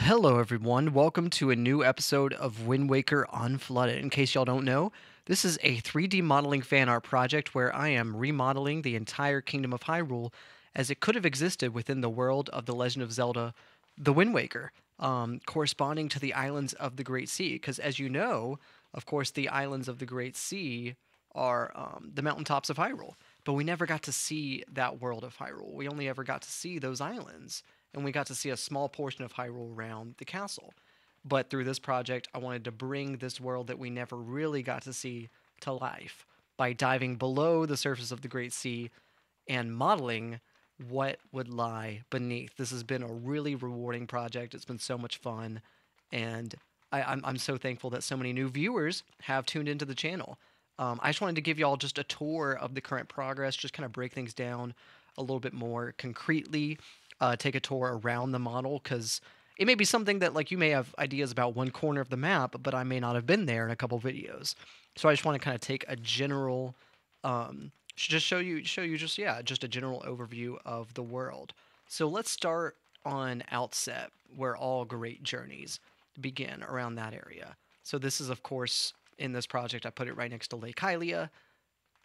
Hello, everyone. Welcome to a new episode of Wind Waker Unflooded. In case y'all don't know, this is a 3D modeling fan art project where I am remodeling the entire Kingdom of Hyrule as it could have existed within the world of The Legend of Zelda The Wind Waker, corresponding to the islands of the Great Sea. Because, as you know, of course, the islands of the Great Sea are the mountaintops of Hyrule. But we never got to see that world of Hyrule. We only ever got to see those islands and we got to see a small portion of Hyrule around the castle. But through this project, I wanted to bring this world that we never really got to see to life by diving below the surface of the Great Sea and modeling what would lie beneath. This has been a really rewarding project. It's been so much fun, and I'm so thankful that so many new viewers have tuned into the channel. I just wanted to give y'all just a tour of the current progress, just kind of break things down a little bit more concretely, take a tour around the model because it may be something that like you may have ideas about one corner of the map, but I may not have been there in a couple videos. So I just want to kind of take a general, just show you just yeah, just a general overview of the world. So let's start on Outset, where all great journeys begin around that area. So this is of course in this project I put it right next to Lake Hylia.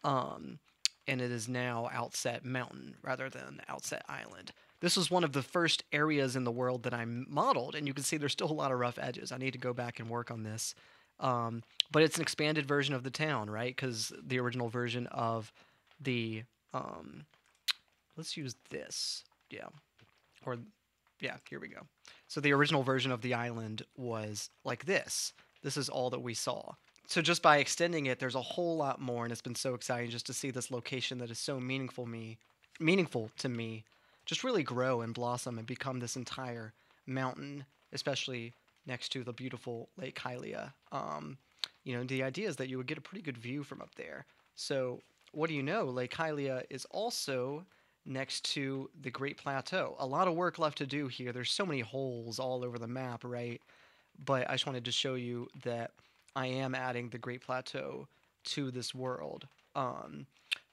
Um, and it is now Outset Mountain rather than Outset Island. This was one of the first areas in the world that I modeled, and you can see there's still a lot of rough edges. I need to go back and work on this. But it's an expanded version of the town, right? Because the original version of the let's use this, yeah, or yeah, here we go. So the original version of the island was like this. This is all that we saw. So just by extending it, there's a whole lot more, and it's been so exciting just to see this location that is so meaningful to me, just really grow and blossom and become this entire mountain, especially next to the beautiful Lake Hylia. The idea is that you would get a pretty good view from up there. So what do you know? Lake Hylia is also next to the Great Plateau. A lot of work left to do here. There's so many holes all over the map, right? But I just wanted to show you that I am adding the Great Plateau to this world.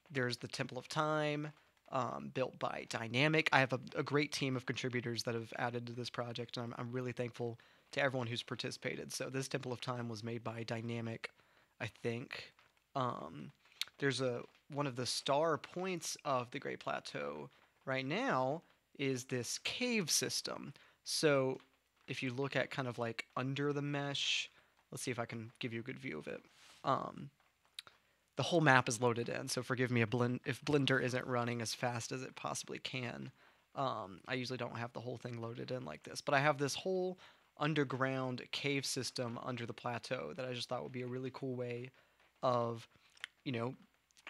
There's the Temple of Time, built by Dynamic. I have a great team of contributors that have added to this project, and I'm really thankful to everyone who's participated. So this Temple of Time was made by Dynamic, I think. There's one of the star points of the Great Plateau right now is this cave system. So if you look at kind of like under the mesh, let's see if I can give you a good view of it. The whole map is loaded in, so forgive me if Blender isn't running as fast as it possibly can. I usually don't have the whole thing loaded in like this, but I have this whole underground cave system under the plateau that I just thought would be a really cool way of, you know,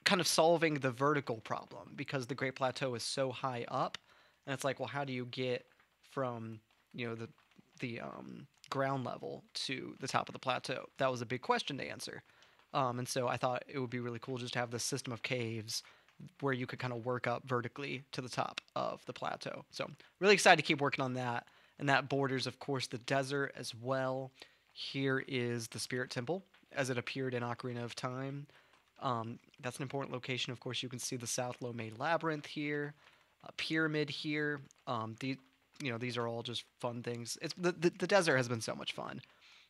kind of solving the vertical problem because the Great Plateau is so high up, and it's like, well, how do you get from, the ground level to the top of the plateau? That was a big question to answer. And so I thought it would be really cool just to have this system of caves where you could kind of work up vertically to the top of the plateau. So really excited to keep working on that. And that borders, of course, the desert as well. Here is the Spirit Temple as it appeared in Ocarina of Time. That's an important location. Of course, you can see the South Lomé Labyrinth here, a pyramid here. These are all just fun things. It's the desert has been so much fun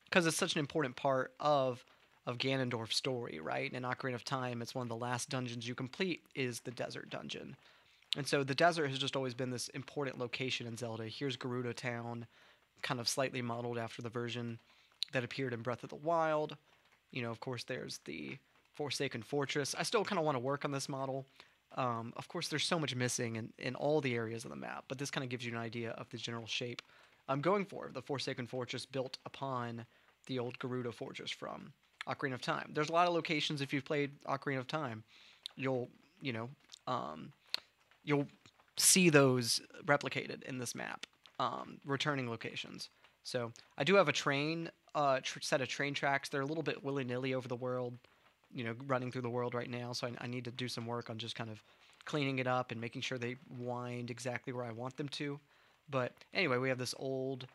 because it's such an important part of Ganondorf's story, right? In Ocarina of Time, it's one of the last dungeons you complete is the desert dungeon. And so the desert has just always been this important location in Zelda. Here's Gerudo Town, kind of slightly modeled after the version that appeared in Breath of the Wild. Of course, there's the Forsaken Fortress. I still kind of want to work on this model. Of course, there's so much missing in all the areas of the map, but this kind of gives you an idea of the general shape I'm going for. The Forsaken Fortress built upon the old Gerudo Fortress from Ocarina of Time. There's a lot of locations, if you've played Ocarina of Time, you'll you'll see those replicated in this map, returning locations. So I do have a set of train tracks. They're a little bit willy-nilly over the world, running through the world right now. So I need to do some work on just kind of cleaning it up and making sure they wind exactly where I want them to. But anyway, we have this old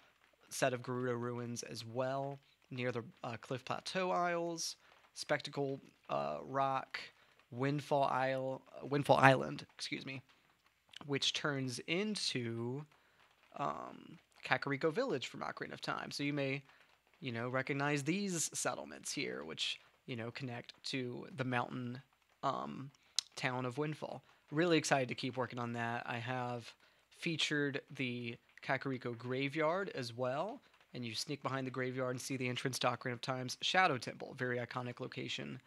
set of Gerudo ruins as well near the Cliff Plateau Isles, Spectacle Rock, Windfall Island, excuse me, which turns into Kakariko Village from Ocarina of Time. So you may, recognize these settlements here, which, connect to the mountain um, town of Windfall. Really excited to keep working on that. I have featured the Kakariko Graveyard as well, and you sneak behind the graveyard and see the entrance to Ocarina of Time's Shadow Temple, very iconic location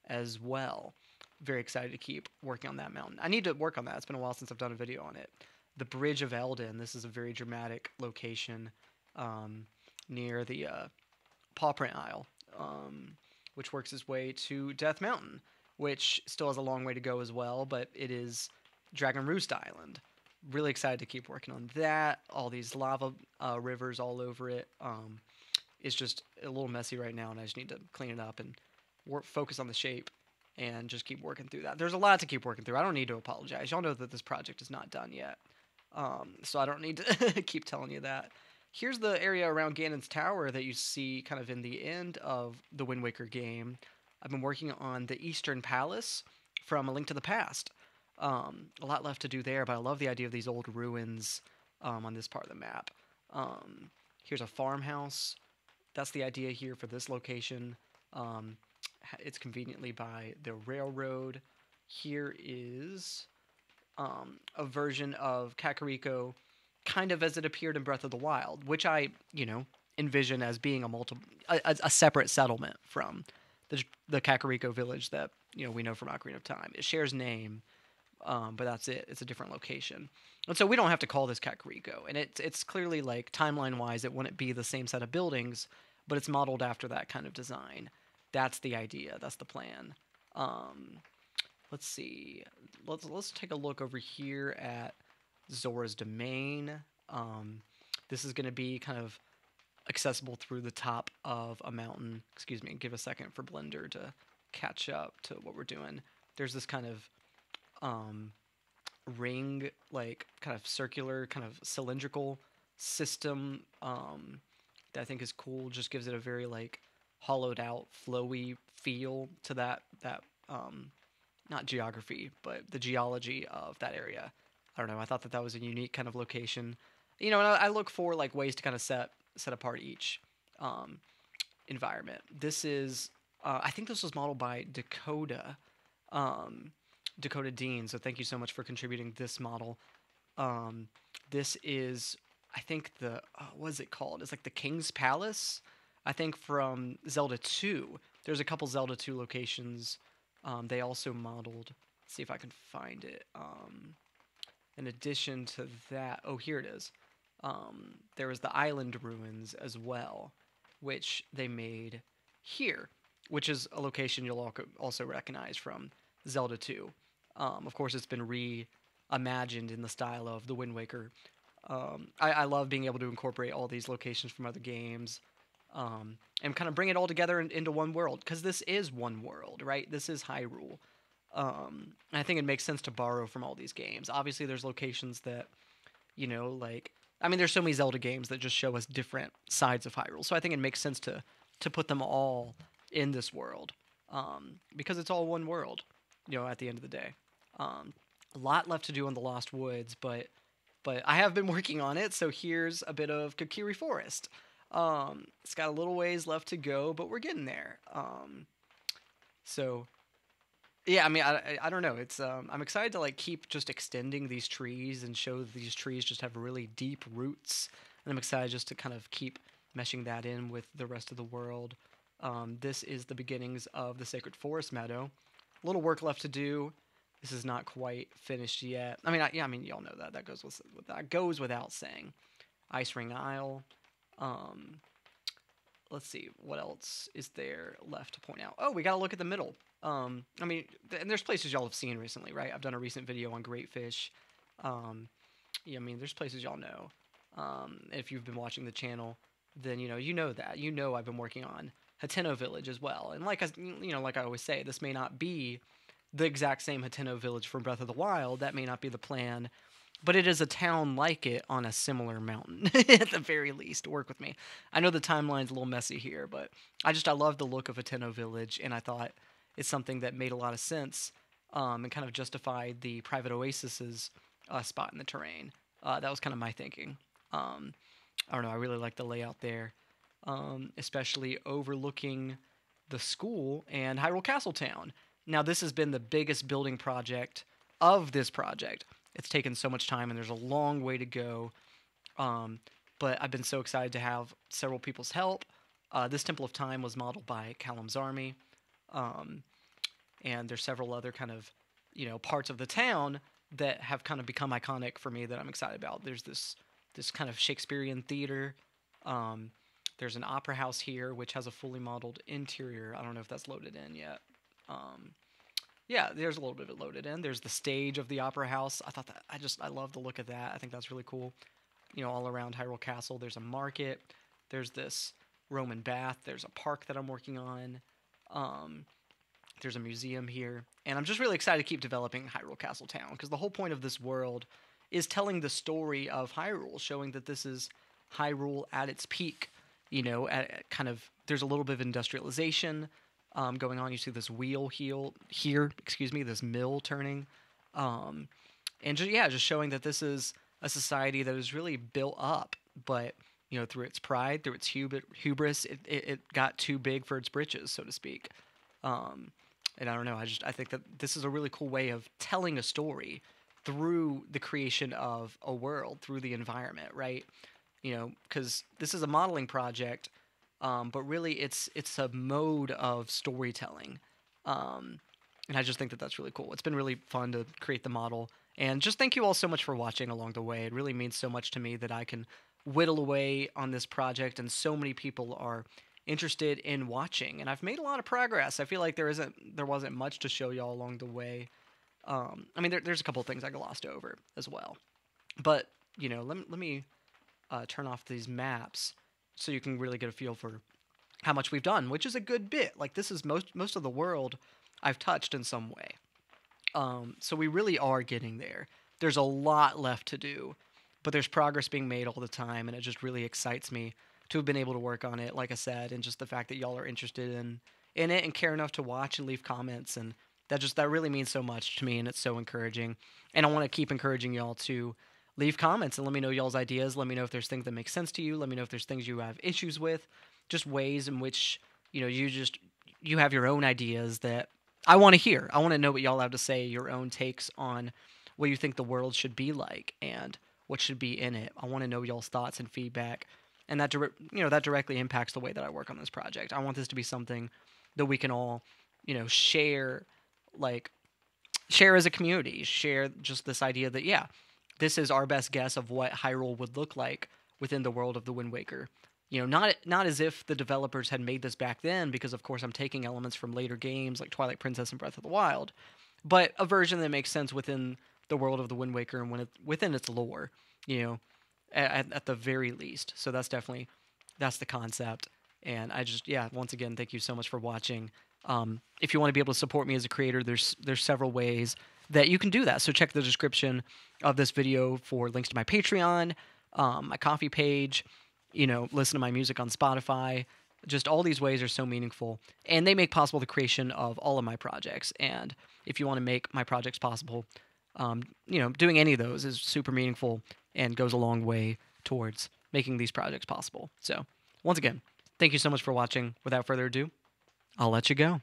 as well. Very excited to keep working on that mountain. I need to work on that. It's been a while since I've done a video on it. The Bridge of Eldin. This is a very dramatic location near the Paw Print Isle, which works its way to Death Mountain, which still has a long way to go as well, but it is Dragon Roost Island. Really excited to keep working on that. All these lava rivers all over it. It's just a little messy right now, and I just need to clean it up and focus on the shape and just keep working through that. There's a lot to keep working through. I don't need to apologize. Y'all know that this project is not done yet. So I don't need to keep telling you that. Here's the area around Ganon's Tower that you see kind of in the end of the Wind Waker game. I've been working on the Eastern Palace from A Link to the Past. A lot left to do there, but I love the idea of these old ruins on this part of the map. Here's a farmhouse. That's the idea here for this location. It's conveniently by the railroad. Here is a version of Kakariko kind of as it appeared in Breath of the Wild, which I, envision as being a separate settlement from the Kakariko village that, we know from Ocarina of Time. It shares name, but that's it. It's a different location. And so we don't have to call this Kakariko. And it's clearly, like, timeline-wise, it wouldn't be the same set of buildings, but it's modeled after that kind of design. That's the idea. That's the plan. Let's see. Let's take a look over here at Zora's Domain. This is going to be kind of accessible through the top of a mountain. Excuse me, give a second for Blender to catch up to what we're doing. There's this kind of ring, like kind of circular, kind of cylindrical system that I think is cool. Just gives it a very like hollowed out, flowy feel to that not geography, but the geology of that area. I don't know. I thought that was a unique kind of location. And I look for like ways to kind of set apart each environment. This is, I think this was modeled by Dakota Dean. So thank you so much for contributing this model. This is, I think what is it called? It's like the King's Palace. I think from Zelda 2. There's a couple Zelda 2 locations. They also modeled. Let's see if I can find it. In addition to that, oh, here it is. There was the island ruins as well, which they made here, which is a location you'll also recognize from Zelda 2. Of course, it's been reimagined in the style of the Wind Waker. I love being able to incorporate all these locations from other games and kind of bring it all together into one world, because this is one world, right? This is Hyrule. I think it makes sense to borrow from all these games. Obviously, there's locations that, there's so many Zelda games that just show us different sides of Hyrule. So I think it makes sense to put them all in this world, because it's all one world, at the end of the day. A lot left to do in the Lost Woods, but I have been working on it. So here's a bit of Kokiri Forest. It's got a little ways left to go, but we're getting there. So yeah, I don't know. It's I'm excited to like keep just extending these trees and show that these trees just have really deep roots, and I'm excited just to kind of keep meshing that in with the rest of the world. This is the beginnings of the Sacred Forest Meadow. A little work left to do. This is not quite finished yet. Y'all know that goes without saying. Ice Ring Isle. Let's see, what else is there left to point out? Oh, we got to look at the middle. And there's places y'all have seen recently, right? I've done a recent video on Great Fish. There's places y'all know. If you've been watching the channel, then you know that. I've been working on Hateno Village as well. And like I always say, this may not be the exact same Hateno Village from Breath of the Wild. That may not be the plan. But it is a town like it on a similar mountain, at the very least. Work with me. I know the timeline's a little messy here, but I love the look of Hateno Village, and I thought it's something that made a lot of sense and kind of justified the private oasis's spot in the terrain. That was kind of my thinking. I don't know. I really like the layout there, especially overlooking the school and Hyrule Castletown. Now, this has been the biggest building project of this project. It's taken so much time, and there's a long way to go. Um, but I've been so excited to have several people's help. This Temple of Time was modeled by Callum's Army, um, and there's several other kind of, parts of the town that have kind of become iconic for me that I'm excited about. There's this kind of Shakespearean theater. Um, there's an opera house here, which has a fully modeled interior. I don't know if that's loaded in yet. Um, yeah, there's a little bit of it loaded in. There's the stage of the opera house. I love the look of that. I think that's really cool. All around Hyrule Castle, there's a market. There's this Roman bath. There's a park that I'm working on. Um, there's a museum here, and I'm just really excited to keep developing Hyrule Castle Town because the whole point of this world is telling the story of Hyrule, showing that this is Hyrule at its peak. At kind of there's a little bit of industrialization going on. You see this wheel here, excuse me, this mill turning, um, and just showing that this is a society that is really built up, but through its pride, through its hubris, it got too big for its britches, so to speak. Um, and I don't know. I think that this is a really cool way of telling a story through the creation of a world, through the environment, right? Because this is a modeling project, but really it's a mode of storytelling, and I just think that that's really cool. It's been really fun to create the model, and just thank you all so much for watching along the way. It really means so much to me that I can whittle away on this project, and so many people are interested in watching, and I've made a lot of progress. I feel like there wasn't much to show y'all along the way. I mean, there's a couple of things I glossed over as well, but let me turn off these maps so you can really get a feel for how much we've done, which is a good bit. Like this is most of the world I've touched in some way. So we really are getting there. There's a lot left to do, but there's progress being made all the time, and it just really excites me to have been able to work on it. Like I said, and just the fact that y'all are interested in it and care enough to watch and leave comments, and that really means so much to me, and it's so encouraging. And I want to keep encouraging y'all to leave comments and let me know y'all's ideas. Let me know if there's things that make sense to you. Let me know if there's things you have issues with, just ways in which you have your own ideas that I want to hear. I want to know what y'all have to say, your own takes on what you think the world should be like and what should be in it. I want to know y'all's thoughts and feedback, and that directly impacts the way that I work on this project. I want this to be something that we can all, share, like share as a community, share just this idea that this is our best guess of what Hyrule would look like within the world of the Wind Waker. Not as if the developers had made this back then, because of course I'm taking elements from later games like Twilight Princess and Breath of the Wild, but a version that makes sense within the world of the Wind Waker and within its lore, at the very least. So that's the concept. And I just, once again, thank you so much for watching. If you want to be able to support me as a creator, there's several ways that you can do that. So check the description of this video for links to my Patreon, my Coffee page, listen to my music on Spotify. Just all these ways are so meaningful, and they make possible the creation of all of my projects. And if you want to make my projects possible, doing any of those is super meaningful and goes a long way towards making these projects possible. So once again, thank you so much for watching. Without further ado, I'll let you go.